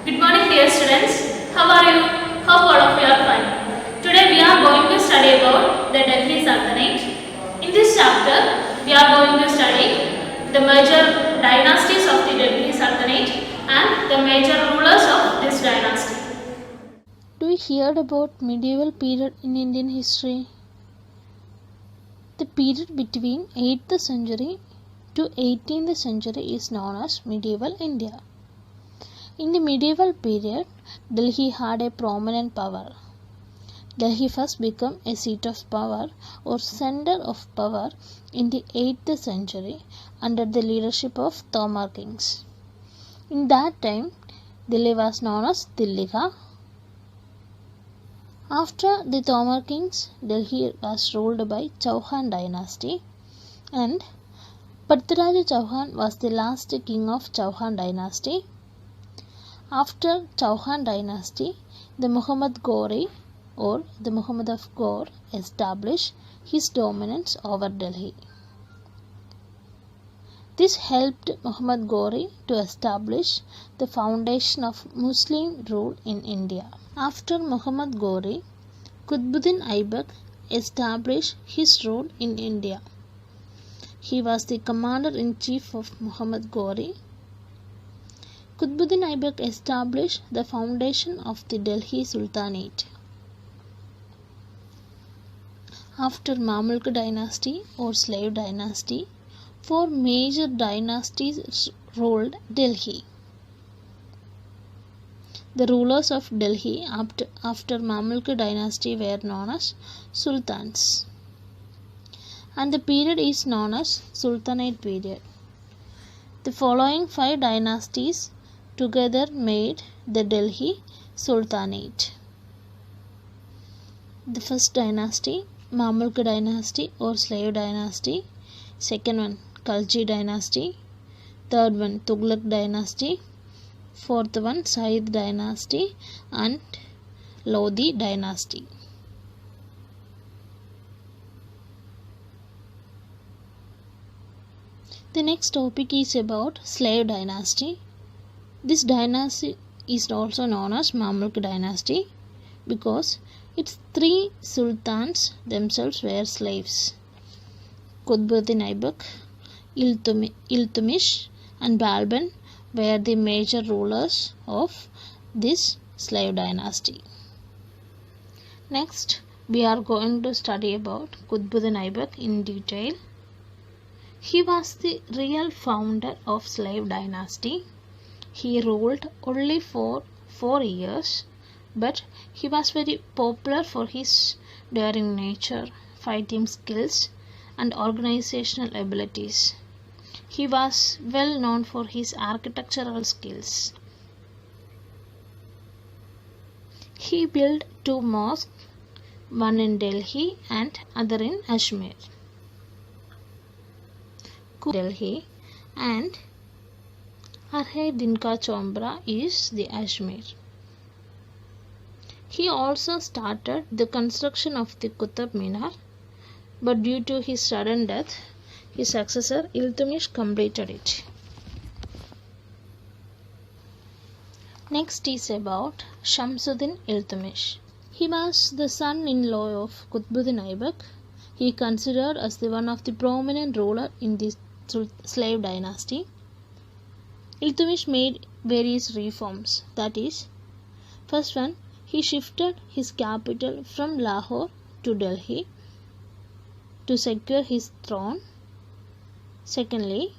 Good morning dear students. How are you? Hope all of you are fine. Today we are going to study about the Delhi Sultanate. In this chapter we are going to study the major dynasties of the Delhi Sultanate and the major rulers of this dynasty. Do you hear about medieval period in Indian history? The period between 8th century to 18th century is known as medieval India. In the medieval period, Delhi had a prominent power. Delhi first became a seat of power or center of power in the 8th century under the leadership of Tomar kings. In that time, Delhi was known as Dillika. After the Tomar kings, Delhi was ruled by Chauhan dynasty, and Prithviraj Chauhan was the last king of Chauhan dynasty. After Chauhan dynasty, the Muhammad Ghori or the Muhammad of Ghor established his dominance over Delhi. This helped Muhammad Ghori to establish the foundation of Muslim rule in India. After Muhammad Ghori, Qutbuddin Aibak established his rule in India. He was the commander-in-chief of Muhammad Ghori. Qutbuddin Aibak established the foundation of the Delhi Sultanate. After Mamluk dynasty or slave dynasty, four major dynasties ruled Delhi. The rulers of Delhi after Mamluk dynasty were known as Sultans, and the period is known as Sultanate period. The following five dynasties together made the Delhi Sultanate. The first dynasty, Mamluk dynasty or slave dynasty. Second one, Khalji dynasty. Third one, Tughlaq dynasty. Fourth one, Sayyid dynasty and Lodi dynasty. The next topic is about slave dynasty. This dynasty is also known as Mamluk dynasty because its three sultans themselves were slaves. Qutbuddin Aibak, Iltutmish and Balban were the major rulers of this slave dynasty. Next, we are going to study about Qutbuddin Aibak in detail. He was the real founder of slave dynasty. He ruled only for 4 years, but he was very popular for his daring nature, fighting skills and organizational abilities. He was well known for his architectural skills. He built 2 mosques, one in Delhi and other in Ajmer. Delhi and Arhe Dinka Chombra is the Ajmer. He also started the construction of the Qutub Minar, but due to his sudden death, his successor Iltutmish completed it. Next is about Shamsuddin Iltutmish. He was the son-in-law of Qutbuddin Aibak. He considered as the one of the prominent ruler in the slave dynasty. Iltutmish made various reforms. That is, first one, he shifted his capital from Lahore to Delhi to secure his throne. Secondly,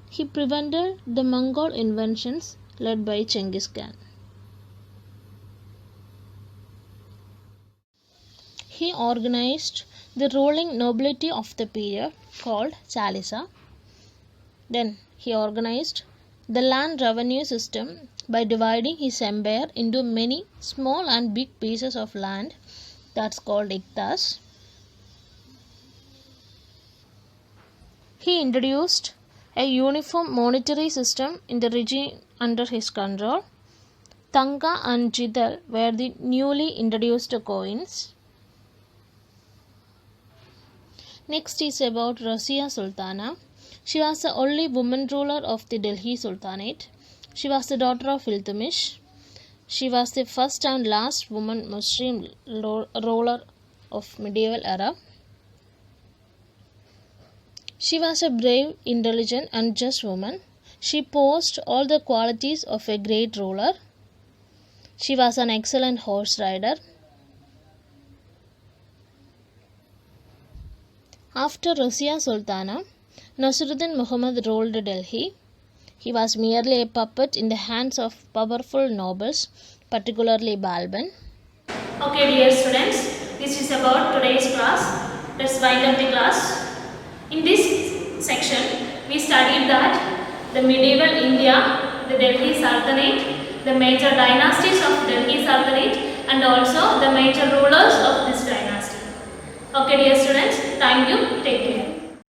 he prevented the Mongol invasions led by Genghis Khan. He organized the ruling nobility of the period called Chalisa. Then he organized the land revenue system by dividing his empire into many small and big pieces of land, that's called iktas. He introduced a uniform monetary system in the region under his control. Tanga and Jidal were the newly introduced coins. Next is about Razia Sultana. She was the only woman ruler of the Delhi Sultanate. She was the daughter of Iltutmish. She was the first and last woman Muslim ruler of medieval era. She was a brave, intelligent and just woman. She possessed all the qualities of a great ruler. She was an excellent horse rider. After Razia Sultana, Nasruddin Muhammad ruled Delhi. He was merely a puppet in the hands of powerful nobles, particularly Balban. Okay, dear students, this is about today's class. Let's wind up the class. In this section, we studied that the medieval India, the Delhi Sultanate, the major dynasties of Delhi Sultanate, and also the major rulers of this dynasty. Okay, dear students, thank you. Take care.